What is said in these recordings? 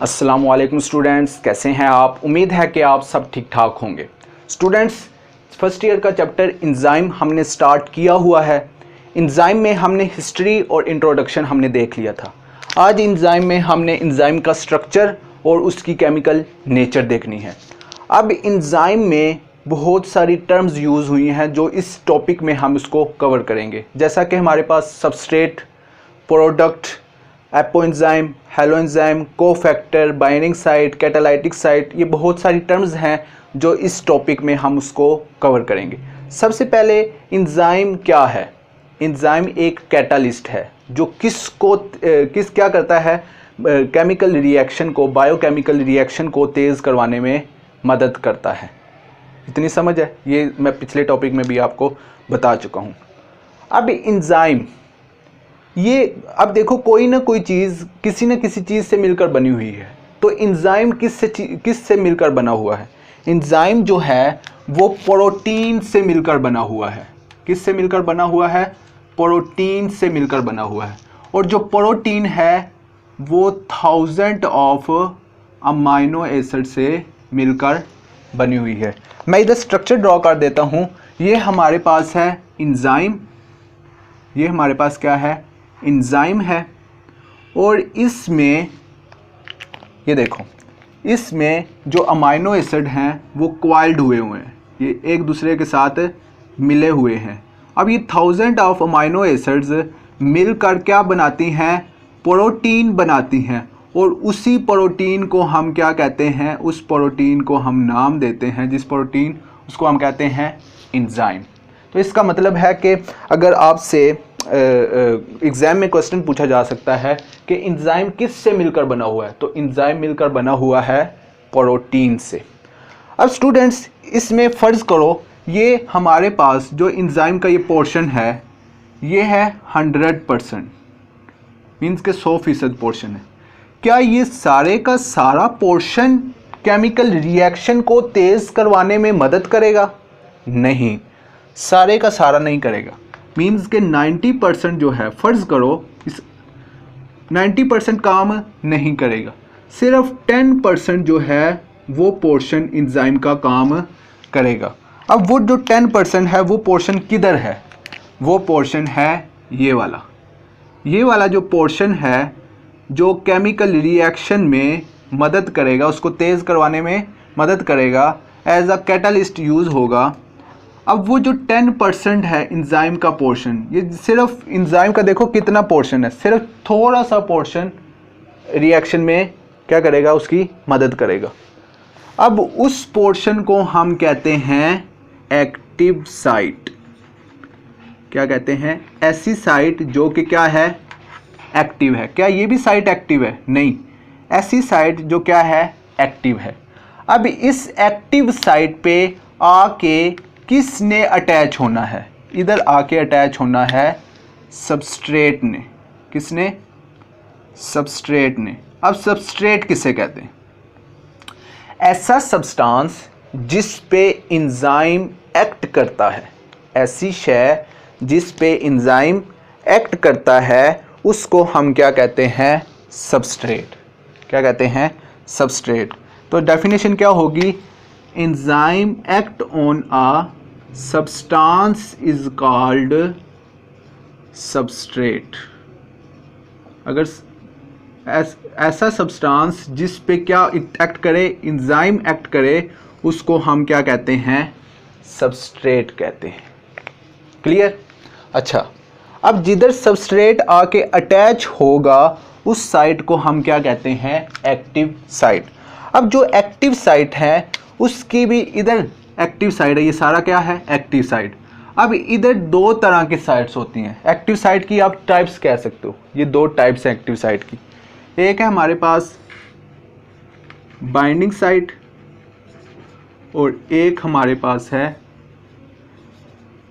अस्सलामुअलैकुम स्टूडेंट्स, कैसे हैं आप। उम्मीद है कि आप सब ठीक ठाक होंगे। स्टूडेंट्स, फर्स्ट ईयर का चैप्टर इंजाइम हमने स्टार्ट किया हुआ है। इंजाइम में हमने हिस्ट्री और इंट्रोडक्शन हमने देख लिया था। आज इंजाइम में हमने इंजाइम का स्ट्रक्चर और उसकी केमिकल नेचर देखनी है। अब इंजाइम में बहुत सारी टर्म्स यूज़ हुई हैं जो इस टॉपिक में हम इसको कवर करेंगे, जैसा कि हमारे पास substrate, product, apoenzyme, holoenzyme, cofactor, binding site, catalytic site, ये बहुत सारी टर्म्स हैं जो इस टॉपिक में हम उसको कवर करेंगे। सबसे पहले इंजाइम क्या है। इंजाइम एक कैटालिस्ट है जो क्या करता है, केमिकल रिएक्शन को, बायोकेमिकल रिएक्शन को तेज़ करवाने में मदद करता है। इतनी समझ है, ये मैं पिछले टॉपिक में भी आपको बता चुका हूँ। अब इंजाइम, ये अब देखो, कोई ना कोई चीज़ किसी न किसी चीज़ से मिलकर बनी हुई है। तो इंजाइम किस से मिलकर बना हुआ है। इंजाइम जो है वो प्रोटीन से मिलकर बना हुआ है। किस से मिलकर बना हुआ है? प्रोटीन से मिलकर बना हुआ है। और जो प्रोटीन है वो 1000 ऑफ अमाइनो एसिड से मिलकर बनी हुई है। मैं इधर स्ट्रक्चर ड्रॉ कर देता हूँ। ये हमारे पास है इंजाइम, ये हमारे पास क्या है, इंजाइम है। और इसमें ये देखो, इसमें जो अमाइनो एसिड हैं वो क्वाइल्ड हुए हैं, ये एक दूसरे के साथ मिले हुए हैं। अब ये 1000 ऑफ अमाइनो एसिड्स मिलकर क्या बनाती हैं? प्रोटीन बनाती हैं। और उसी प्रोटीन को हम क्या कहते हैं? उस प्रोटीन को हम नाम देते हैं, जिस प्रोटीन, उसको हम कहते हैं इंजाइम। तो इसका मतलब है कि अगर आपसे एग्ज़ाम में क्वेश्चन पूछा जा सकता है कि इंजाइम किस से मिलकर बना हुआ है, तो इंजाइम मिलकर बना हुआ है प्रोटीन से। अब स्टूडेंट्स, इसमें फ़र्ज़ करो ये हमारे पास जो इंजाइम का ये पोर्शन है ये है 100%, मीन्स के 100% पोर्शन है। क्या ये सारे का सारा पोर्शन केमिकल रिएक्शन को तेज़ करवाने में मदद करेगा? नहीं, सारे का सारा नहीं करेगा। मीन्स के 90% जो है, फ़र्ज़ करो इस 90% काम नहीं करेगा। सिर्फ 10% जो है वो पोर्शन इंजाइम का काम करेगा। अब वो जो 10% है वो पोर्शन किधर है? वो पोर्शन है ये वाला। ये वाला जो पोर्शन है जो केमिकल रिएक्शन में मदद करेगा, उसको तेज़ करवाने में मदद करेगा, एज अ कैटालिस्ट यूज़ होगा। अब वो जो 10% है इंजाइम का पोर्शन, ये सिर्फ इंजाइम का देखो कितना पोर्शन है, सिर्फ थोड़ा सा पोर्शन रिएक्शन में क्या करेगा, उसकी मदद करेगा। अब उस पोर्शन को हम कहते हैं एक्टिव साइट। क्या कहते हैं? ऐसी साइट जो कि क्या है, एक्टिव है। क्या ये भी साइट एक्टिव है? नहीं, ऐसी साइट जो क्या है, एक्टिव है। अब इस एक्टिव साइट पे आके किसने अटैच होना है? इधर आके अटैच होना है सबस्ट्रेट ने। किसने? सबस्ट्रेट ने। अब सबस्ट्रेट किसे कहते हैं? ऐसा सब्सटेंस जिस पे इंजाइम एक्ट करता है, ऐसी शय जिस पे इंजाइम एक्ट करता है, उसको हम क्या कहते हैं? सबस्ट्रेट। क्या कहते हैं? सबस्ट्रेट। तो डेफिनेशन क्या होगी? Enzyme act on a substance is called substrate। अगर ऐसा सब्सटेंस जिस पे क्या एक्ट करे, इंजाइम एक्ट करे, उसको हम क्या कहते हैं? सबस्ट्रेट कहते हैं। क्लियर? अच्छा, अब जिधर सबस्ट्रेट आके अटैच होगा उस साइट को हम क्या कहते हैं? Active site. अब जो एक्टिव साइट है उसकी भी इधर एक्टिव साइट है, ये सारा क्या है? Active site. अब इधर दो तरह की साइट्स होती हैं। एक्टिव साइट की आप टाइप्स कह सकते हो, ये दो टाइप्स हैं एक्टिव साइट की। एक है हमारे पास बाइंडिंग साइट और एक हमारे पास है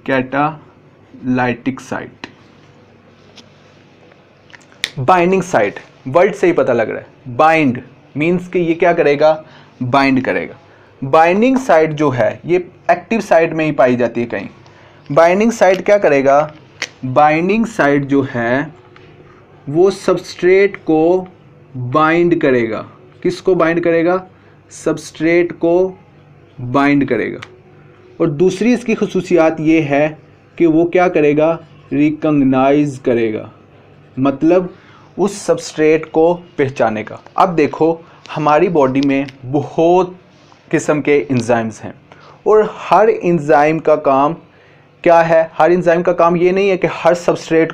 catalytic site. Binding site, word से ही पता लग रहा है, बाइंड मीन्स कि ये क्या करेगा? बाइंड करेगा। बाइंडिंग साइट जो है ये एक्टिव साइट में ही पाई जाती है कहीं। बाइंडिंग साइट क्या करेगा? बाइंडिंग साइट जो है वो सबस्ट्रेट को बाइंड करेगा। किसको बाइंड करेगा? सबस्ट्रेट को बाइंड करेगा। और दूसरी इसकी खुसूसियात ये है कि वो क्या करेगा? रिकॉग्नाइज करेगा, मतलब उस सबस्ट्रेट को पहचानेगा। अब देखो हमारी बॉडी में बहुत किस्म के एंजाइम्स हैं और हर एंजाइम का काम क्या है? हर एंजाइम का काम ये नहीं है कि हर सबस्ट्रेट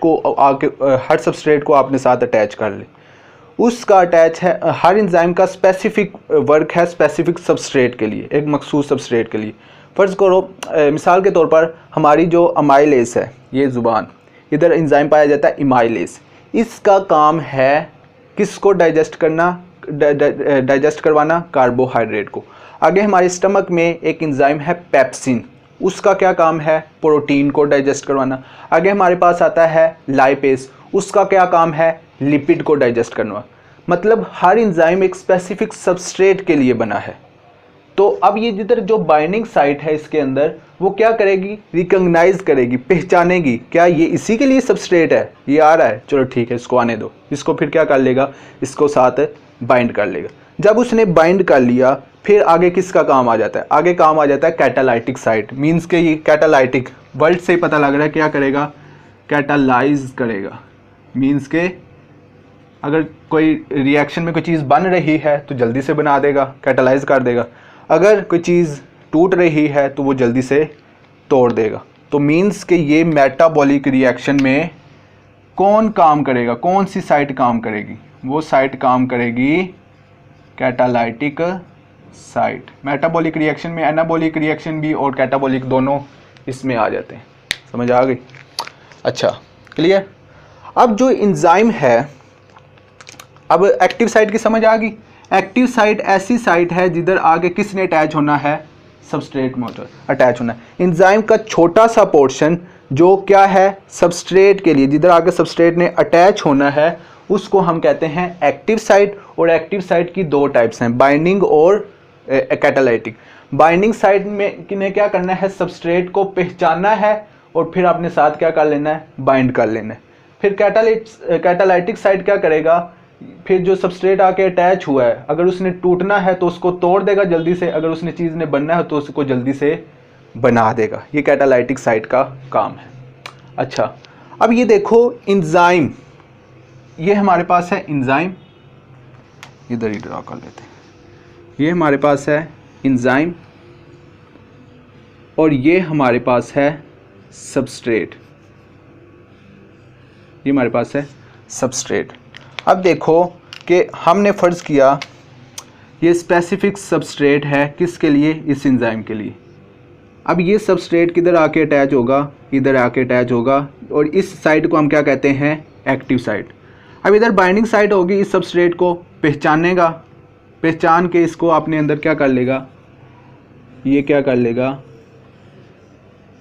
को आपने साथ अटैच कर ले। उसका अटैच है, हर एंजाइम का स्पेसिफिक वर्क है स्पेसिफिक सबस्ट्रेट के लिए, एक मखसूस सबस्ट्रेट के लिए। फ़र्ज़ करो मिसाल के तौर पर हमारी जो अमाइलेस है, ये ज़ुबान, इधर एंजाइम पाया जाता है इमाइलेस। इसका काम है किसको डाइजेस्ट करना? डाइजेस्ट करवाना कार्बोहाइड्रेट को। आगे हमारे स्टमक में एक एंजाइम है पेप्सिन, उसका क्या काम है? प्रोटीन को डाइजेस्ट करवाना। आगे हमारे पास आता है लाइपेस, उसका क्या काम है? लिपिड को डाइजेस्ट करना। मतलब हर एंजाइम एक स्पेसिफिक सबस्ट्रेट के लिए बना है। तो अब ये जिधर जो बाइंडिंग साइट है इसके अंदर, वो क्या करेगी? रिकॉग्नाइज करेगी, पहचानेगी, क्या ये इसी के लिए सबस्ट्रेट है? ये आ रहा है, चलो ठीक है इसको आने दो। इसको फिर क्या कर लेगा? इसको साथ बाइंड कर लेगा। जब उसने बाइंड कर लिया फिर आगे किसका काम आ जाता है? आगे काम आ जाता है कैटालाइटिक साइट। मीन्स के ये कैटालाइटिक वर्ड से ही पता लग रहा है क्या करेगा? कैटालाइज करेगा। मीन्स के अगर कोई रिएक्शन में कोई चीज़ बन रही है तो जल्दी से बना देगा, कैटालाइज कर देगा। अगर कोई चीज़ टूट रही है तो वो जल्दी से तोड़ देगा। तो मीन्स के ये मेटाबॉलिक रिएक्शन में कौन काम करेगा? कौन सी साइट काम करेगी? वो साइट काम करेगी कैटालाइटिक साइट। मेटाबॉलिक रिएक्शन में एनाबॉलिक रिएक्शन भी और कैटाबॉलिक दोनों इसमें आ जाते हैं। समझ आ गई? अच्छा, क्लियर। अब जो एंजाइम है, अब एक्टिव साइट की समझ आ गई। एक्टिव साइट ऐसी साइट है जिधर आगे किसने अटैच होना है? सबस्ट्रेट मोटर अटैच होना है। एंजाइम का छोटा सा पोर्शन जो क्या है? सबस्ट्रेट के लिए, जिधर आगे सबस्ट्रेट ने अटैच होना है, उसको हम कहते हैं एक्टिव साइट। और एक्टिव साइट की दो टाइप्स हैं, बाइंडिंग और कैटालाइटिक। बाइंडिंग साइट में किन्हें क्या करना है? सबस्ट्रेट को पहचानना है और फिर अपने साथ क्या कर लेना है? बाइंड कर लेना है। फिर कैटालाइटिक साइट क्या करेगा? फिर जो सबस्ट्रेट आके अटैच हुआ है, अगर उसने टूटना है तो उसको तोड़ देगा जल्दी से, अगर उसने चीज़ ने बनना है तो उसको जल्दी से बना देगा। ये कैटालाइटिक साइट का काम है। अच्छा, अब ये देखो एंजाइम, ये हमारे पास है एंजाइम, इधर ही ड्रा कर लेते हैं। ये हमारे पास है एंजाइम और ये हमारे पास है सबस्ट्रेट। ये हमारे पास है सबस्ट्रेट। अब देखो कि हमने फ़र्ज़ किया ये स्पेसिफिक सबस्ट्रेट है किसके लिए? इस एंजाइम के लिए। अब ये सबस्ट्रेट किधर आके अटैच होगा? इधर आके अटैच होगा और इस साइट को हम क्या कहते हैं? Active site. अब इधर बाइंडिंग साइट होगी, इस सबस्ट्रेट को पहचानेगा, पहचान के इसको अपने अंदर क्या कर लेगा? ये क्या कर लेगा?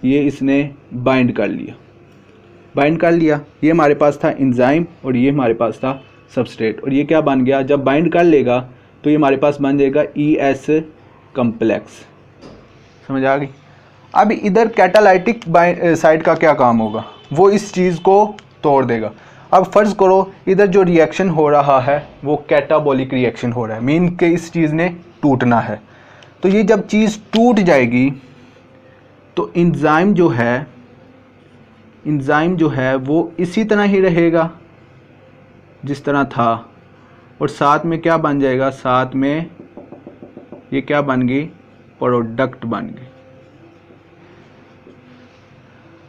ये इसने बाइंड कर लिया, बाइंड कर लिया। ये हमारे पास था एंजाइम और ये हमारे पास था सबस्ट्रेट। और ये क्या बन गया? जब बाइंड कर लेगा तो ये हमारे पास बन जाएगा ES कम्प्लेक्स। समझ आ गई? अब इधर कैटालाइटिक साइट का क्या काम होगा? वो इस चीज़ को तोड़ देगा। अब फ़र्ज़ करो इधर जो रिएक्शन हो रहा है वो कैटाबॉलिक रिएक्शन हो रहा है, मीन के इस चीज़ ने टूटना है। तो ये जब चीज़ टूट जाएगी तो एंजाइम जो है वो इसी तरह ही रहेगा जिस तरह था, और साथ में क्या बन जाएगा? साथ में ये क्या बन गई? प्रोडक्ट बन गई।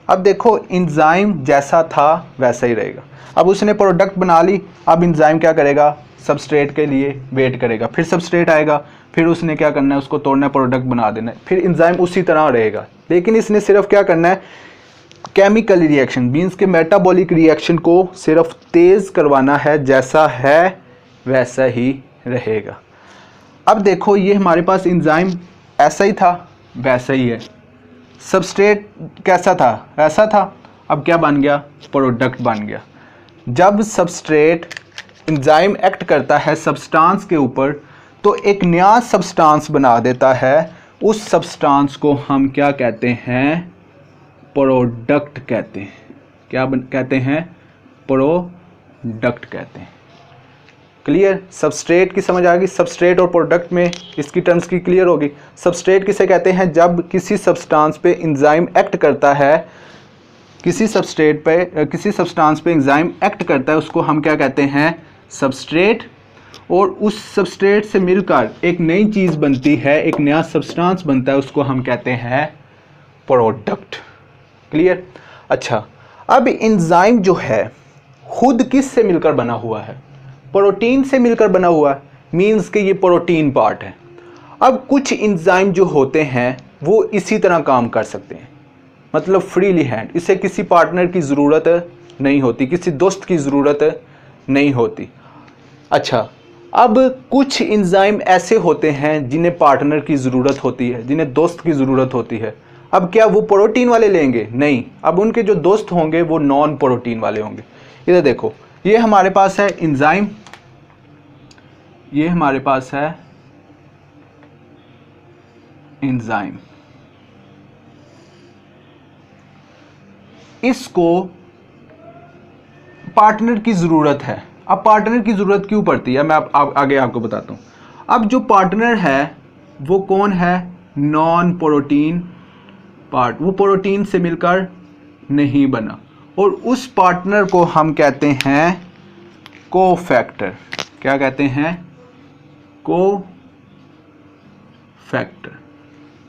अब देखो एंजाइम जैसा था वैसा ही रहेगा। अब उसने प्रोडक्ट बना ली। अब एंजाइम क्या करेगा? सबस्ट्रेट के लिए वेट करेगा, फिर सबस्ट्रेट आएगा, फिर उसने क्या करना है? उसको तोड़ना है, प्रोडक्ट बना देना है। फिर एंजाइम उसी तरह रहेगा, लेकिन इसने सिर्फ क्या करना है? केमिकल रिएक्शन मीन्स के मेटाबॉलिक रिएक्शन को सिर्फ तेज़ करवाना है, जैसा है वैसा ही रहेगा। अब देखो ये हमारे पास एंजाइम ऐसा ही था वैसा ही है, सबस्ट्रेट कैसा था? ऐसा था। अब क्या बन गया? प्रोडक्ट बन गया। जब सबस्ट्रेट एंजाइम एक्ट करता है सब्सटेंस के ऊपर तो एक नया सब्सटेंस बना देता है। उस सब्सटेंस को हम क्या कहते हैं? प्रोडक्ट कहते हैं। क्या कहते हैं? प्रोडक्ट कहते हैं। क्लियर। सबस्ट्रेट की समझ आ गई। सबस्ट्रेट और प्रोडक्ट में इसकी टर्म्स की क्लियर होगी। सबस्ट्रेट किसे कहते हैं? जब किसी सब्सटेंस पे एंजाइम एक्ट करता है, किसी सब्सटेंस पे एंजाइम एक्ट करता है, उसको हम क्या कहते हैं? सबस्ट्रेट। और उस सबस्ट्रेट से मिलकर एक नई चीज़ बनती है, एक नया सब्सटेंस बनता है, उसको हम कहते हैं प्रोडक्ट। क्लियर। अच्छा, अब एंजाइम जो है खुद किस से मिलकर बना हुआ है? प्रोटीन से मिलकर बना हुआ है, मीन्स कि ये प्रोटीन पार्ट है। अब कुछ एंजाइम जो होते हैं वो इसी तरह काम कर सकते हैं, मतलब फ्रीली हैंड, इसे किसी पार्टनर की ज़रूरत नहीं होती, किसी दोस्त की ज़रूरत नहीं होती। अच्छा, अब कुछ एंजाइम ऐसे होते हैं जिन्हें पार्टनर की ज़रूरत होती है, जिन्हें दोस्त की ज़रूरत होती है। अब क्या वो प्रोटीन वाले लेंगे? नहीं, अब उनके जो दोस्त होंगे वो नॉन प्रोटीन वाले होंगे। इधर देखो, ये हमारे पास है एंजाइम, ये हमारे पास है एंजाइम। इसको पार्टनर की ज़रूरत है। अब पार्टनर की ज़रूरत क्यों पड़ती है, मैं आगे आपको बताता हूँ। अब जो पार्टनर है वो कौन है? नॉन प्रोटीन पार्ट, वो प्रोटीन से मिलकर नहीं बना, और उस पार्टनर को हम कहते हैं कोफैक्टर। क्या कहते हैं? कोफैक्टर।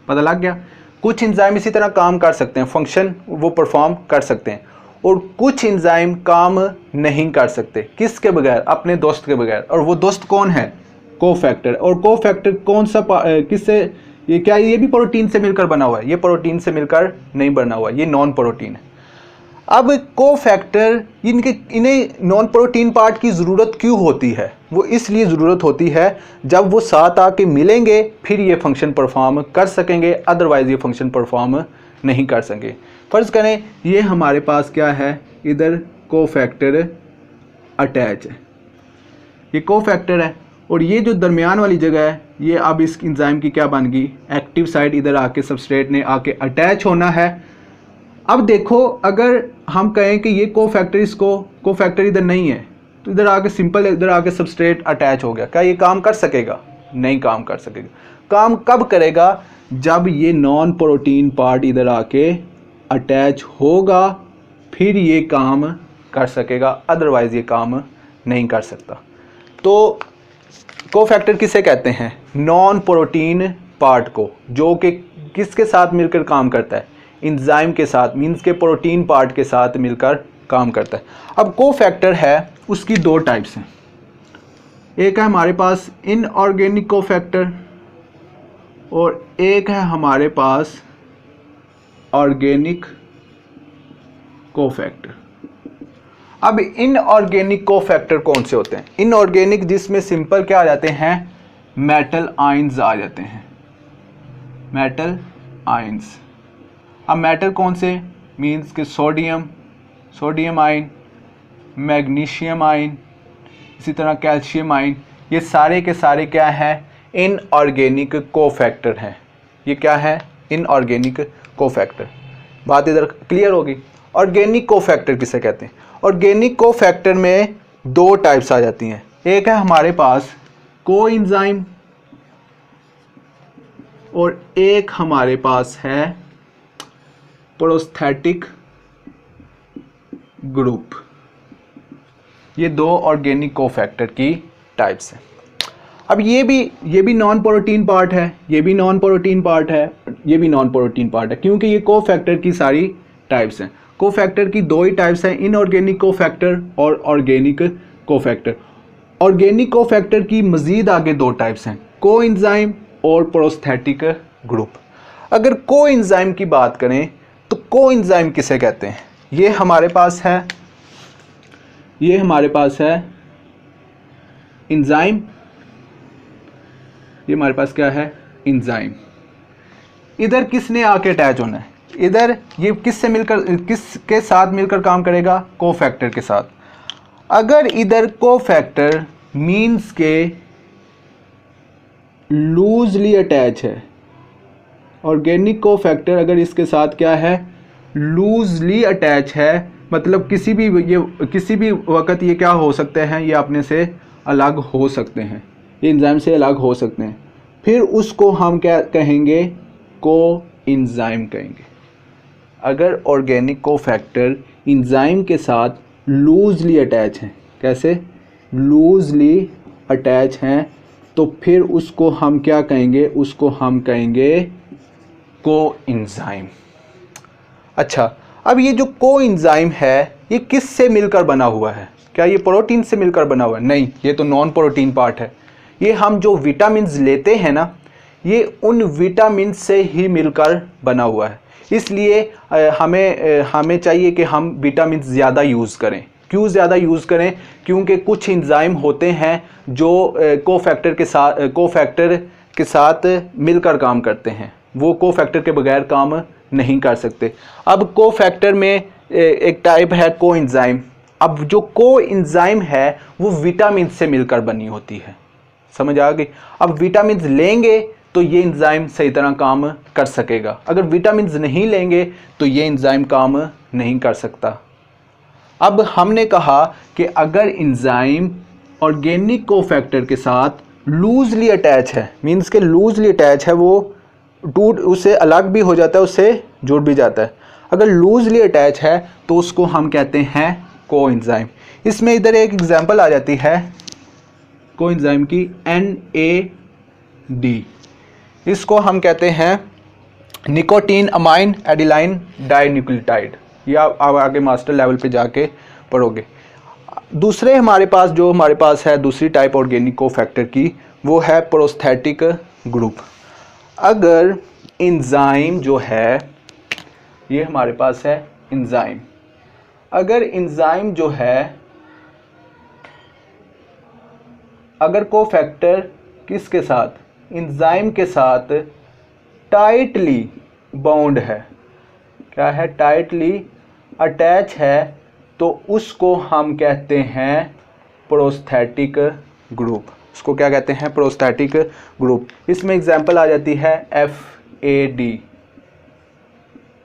पता लग गया? कुछ एंजाइम इसी तरह काम कर सकते हैं, फंक्शन वो परफॉर्म कर सकते हैं, और कुछ एंजाइम काम नहीं कर सकते। किसके बगैर? अपने दोस्त के बगैर। और वो दोस्त कौन है? कोफैक्टर। और कोफैक्टर कौन सा किससे? ये क्या ये भी प्रोटीन से मिलकर बना हुआ है? ये प्रोटीन से मिलकर नहीं बना हुआ, ये नॉन प्रोटीन है। अब कोफैक्टर, इन्हें नॉन प्रोटीन पार्ट की ज़रूरत क्यों होती है? वो इसलिए ज़रूरत होती है जब वो साथ आके मिलेंगे फिर ये फंक्शन परफॉर्म कर सकेंगे, अदरवाइज़ ये फंक्शन परफॉर्म नहीं कर सकेंगे। फ़र्ज़ करें ये हमारे पास क्या है, इधर कोफैक्टर अटैच है, ये कोफैक्टर है, और ये जो दरमियान वाली जगह है ये अब इस एंजाइम की क्या बन गई? Active site. इधर आके सबस्ट्रेट ने आके अटैच होना है। अब देखो, अगर हम कहें कि ये कोफैक्टर, इसको कोफैक्टर इधर नहीं है, तो इधर आके सिंपल इधर आके सबस्ट्रेट अटैच हो गया, क्या ये काम कर सकेगा? नहीं काम कर सकेगा। काम कब करेगा? जब ये नॉन प्रोटीन पार्ट इधर आके अटैच होगा फिर ये काम कर सकेगा, अदरवाइज़ ये काम नहीं कर सकता। तो कोफैक्टर किसे कहते हैं? नॉन प्रोटीन पार्ट को, जो कि किसके साथ मिलकर काम करता है? एंजाइम के साथ, मींस के प्रोटीन पार्ट के साथ मिलकर काम करता है। अब कोफैक्टर है, उसकी दो टाइप्स हैं। एक है हमारे पास इनऑर्गेनिक कोफैक्टर और एक है हमारे पास ऑर्गेनिक कोफैक्टर। अब इनऑर्गेनिक कोफैक्टर कौन से होते हैं? इनऑर्गेनिक जिसमें सिंपल क्या आ जाते हैं? मेटल आयंस आ जाते हैं, मेटल आयंस। अब मेटल कौन से? मींस के सोडियम आयन, मैग्नीशियम आयन, इसी तरह कैल्शियम आयन, ये सारे के सारे क्या है? इनऑर्गेनिक कोफैक्टर हैं। ये क्या है? Inorganic cofactor. बात इधर क्लियर होगी। ऑर्गेनिक कोफैक्टर किसे कहते हैं? ऑर्गेनिक कोफैक्टर में दो टाइप्स आ जाती हैं। एक है हमारे पास कोएंजाइम और एक हमारे पास है प्रोस्थेटिक ग्रुप। ये दो ऑर्गेनिक कोफैक्टर की टाइप्स हैं। अब ये भी नॉन प्रोटीन पार्ट है, ये भी नॉन प्रोटीन पार्ट है, ये भी नॉन प्रोटीन पार्ट है, क्योंकि ये कोफैक्टर की सारी टाइप्स हैं। कोफैक्टर की दो ही टाइप्स हैं, इनऑर्गेनिक कोफैक्टर और ऑर्गेनिक कोफैक्टर। ऑर्गेनिक कोफैक्टर की मज़ीद आगे दो टाइप्स हैं, कोएंजाइम और प्रोस्थेटिक ग्रुप। अगर कोएंजाइम की बात करें तो कोएंजाइम किसे कहते हैं? ये हमारे पास है एंजाइम, ये हमारे पास क्या है? एंजाइम। इधर किसने आके अटैच होना है? इधर ये किसके साथ मिलकर काम करेगा? कोफैक्टर के साथ। अगर इधर कोफैक्टर मींस के लूजली अटैच है, ऑर्गेनिक कोफैक्टर अगर इसके साथ क्या है? लूजली अटैच है, मतलब किसी भी वक्त ये क्या हो सकते हैं? ये अपने से अलग हो सकते हैं, ये एंजाइम से अलग हो सकते हैं। फिर उसको हम क्या कहेंगे, कोएंजाइम कहेंगे। अगर ऑर्गेनिक कोफैक्टर एंजाइम के साथ लूजली अटैच हैं, कैसे लूजली अटैच हैं, तो फिर उसको हम क्या कहेंगे, उसको हम कहेंगे कोएंजाइम। अच्छा, अब ये जो कोएंजाइम है ये किस से मिलकर बना हुआ है? क्या ये प्रोटीन से मिलकर बना हुआ है? नहीं, ये तो नॉन प्रोटीन पार्ट है। ये हम जो विटामिन्स लेते हैं ना, ये उन विटामिन से ही मिलकर बना हुआ है। इसलिए हमें चाहिए कि हम विटामिन ज़्यादा यूज़ करें। क्यों ज़्यादा यूज़ करें? क्योंकि कुछ एंजाइम होते हैं जो कोफैक्टर के साथ मिलकर काम करते हैं, वो कोफैक्टर के बगैर काम नहीं कर सकते। अब कोफैक्टर में एक टाइप है कोएंजाइम। अब जो कोएंजाइम है वो विटामिन से मिलकर बनी होती है, समझ आ गई? अब विटामिन लेंगे तो ये एंजाइम सही तरह काम कर सकेगा, अगर विटामिन नहीं लेंगे तो ये एंजाइम काम नहीं कर सकता। अब हमने कहा कि अगर एंजाइम ऑर्गेनिक कोफैक्टर के साथ लूजली अटैच है, मीन्स के लूजली अटैच है, वो उससे अलग भी हो जाता है, उससे जुड़ भी जाता है। अगर लूजली अटैच है तो उसको हम कहते हैं कोएंजाइम। इसमें इधर एक एग्जांपल आ जाती है कोएंजाइम की, NAD। इसको हम कहते हैं निकोटीन अमाइन एडिलाइन डाइन्यूक्लियोटाइड। या आप आगे मास्टर लेवल पे जाके पढ़ोगे। दूसरे हमारे पास है दूसरी टाइप ऑर्गेनिक कोफैक्टर की, वो है प्रोस्थेटिक ग्रुप। अगर एंजाइम जो है, ये हमारे पास है एंजाइम, अगर एंजाइम जो है, अगर कोफैक्टर किसके साथ, एंजाइम के साथ टाइटली बाउंड है, क्या है, टाइटली अटैच है, तो उसको हम कहते हैं प्रोस्थेटिक ग्रुप। उसको क्या कहते हैं, प्रोस्थेटिक ग्रुप। इसमें एग्जांपल आ जाती है FAD,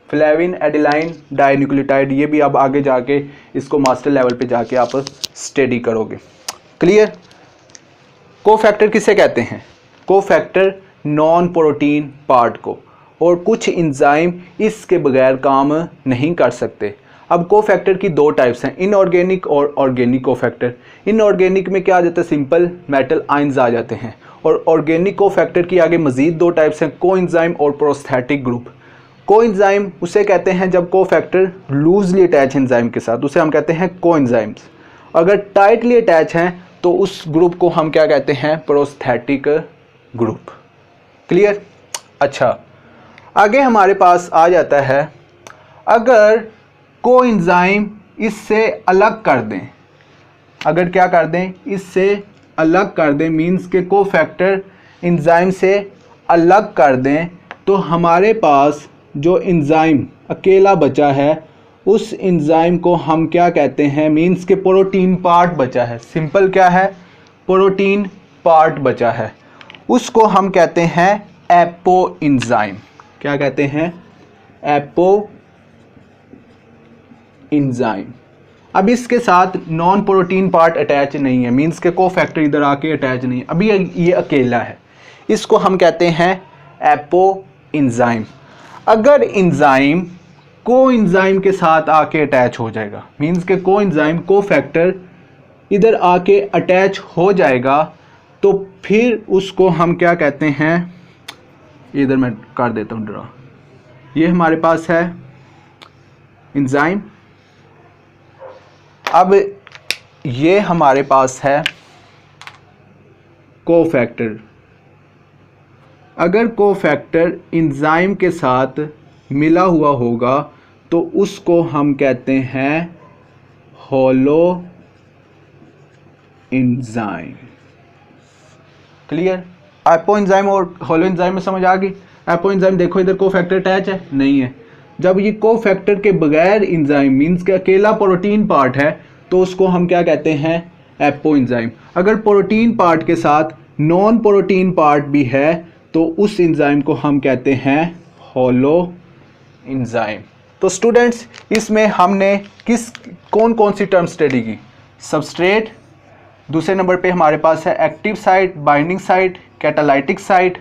फ्लेविन एडिलाइन डाइन्यूक्लियोटाइड। ये भी अब आगे जाके इसको मास्टर लेवल पे जाके आप स्टडी करोगे। क्लियर? कोफैक्टर किसे कहते हैं? कोफैक्टर नॉन प्रोटीन पार्ट को, और कुछ एंजाइम इसके बगैर काम नहीं कर सकते। अब कोफैक्टर की दो टाइप्स हैं, इनऑर्गेनिक और ऑर्गेनिक कोफैक्टर। इनऑर्गेनिक में क्या आ जाता है, सिंपल मेटल आयंस आ जाते हैं। और ऑर्गेनिक कोफैक्टर की आगे मजीद दो टाइप्स हैं, कोएंजाइम और प्रोस्थेटिक ग्रुप। कोएंजाइम उसे कहते हैं जब कोफैक्टर लूजली अटैच एंजाइम के साथ, उसे हम कहते हैं कोएंजाइम्स। अगर टाइटली अटैच हैं तो उस ग्रुप को हम क्या कहते हैं, प्रोस्थेटिक ग्रुप। क्लियर? अच्छा, आगे हमारे पास आ जाता है, अगर कोएंजाइम इससे अलग कर दें, अगर क्या कर दें, इससे अलग कर दें, मीन्स के कोफैक्टर एंजाइम से अलग कर दें, तो हमारे पास जो एंजाइम अकेला बचा है उस एंजाइम को हम क्या कहते हैं, मीन्स के प्रोटीन पार्ट बचा है, सिंपल क्या है, प्रोटीन पार्ट बचा है, उसको हम कहते हैं एपो एंजाइम। क्या कहते हैं, एपो एंजाइम। अब इसके साथ नॉन प्रोटीन पार्ट अटैच नहीं है, मीन्स के कोफैक्टर इधर आके अटैच नहीं है, अभी ये अकेला है, इसको हम कहते हैं एपो एंजाइम। अगर एंजाइम कोएंजाइम के साथ आके अटैच हो जाएगा, मीन्स के कोएंजाइम कोफैक्टर इधर आके अटैच हो जाएगा, तो फिर उसको हम क्या कहते हैं, इधर मैं कर देता हूँ ड्रा। ये हमारे पास है एंजाइम, अब ये हमारे पास है कोफैक्टर। अगर कोफैक्टर एंजाइम के साथ मिला हुआ होगा तो उसको हम कहते हैं holo enzyme. Clear? Apo enzyme और होलो एंजाइम में समझ आ गई? एपो एंजाइम देखो इधर कोफैक्टर अटैच है, नहीं है। जब ये कोफैक्टर के बगैर एंजाइम, मीन्स के अकेला प्रोटीन पार्ट है, तो उसको हम क्या कहते हैं, एपो एंजाइम। अगर प्रोटीन पार्ट के साथ नॉन प्रोटीन पार्ट भी है तो उस एंजाइम को हम कहते हैं होलो एंजाइम। तो स्टूडेंट्स, इसमें हमने कौन कौन सी टर्म स्टडी की, सबस्ट्रेट, दूसरे नंबर पे हमारे पास है active site, binding site, catalytic site.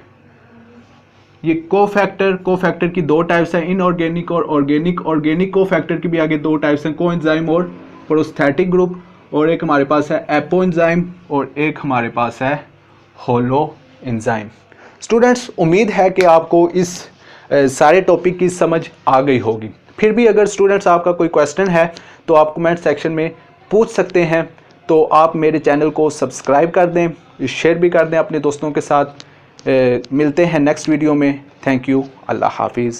ये कोफैक्टर की दो टाइप्स हैं, इनऑर्गेनिक और ऑर्गेनिक। ऑर्गेनिक कोफैक्टर की भी आगे दो टाइप्स हैं, कोएंजाइम और प्रोस्थेटिक ग्रुप। और एक हमारे पास है एपो एंजाइम और एक हमारे पास है होलो एंजाइम। स्टूडेंट्स, उम्मीद है कि आपको इस सारे टॉपिक की समझ आ गई होगी। फिर भी अगर स्टूडेंट्स आपका कोई क्वेश्चन है तो आप कमेंट सेक्शन में पूछ सकते हैं। तो आप मेरे चैनल को सब्सक्राइब कर दें, शेयर भी कर दें अपने दोस्तों के साथ। मिलते हैं नेक्स्ट वीडियो में। Thank you. अल्लाह हाफिज़।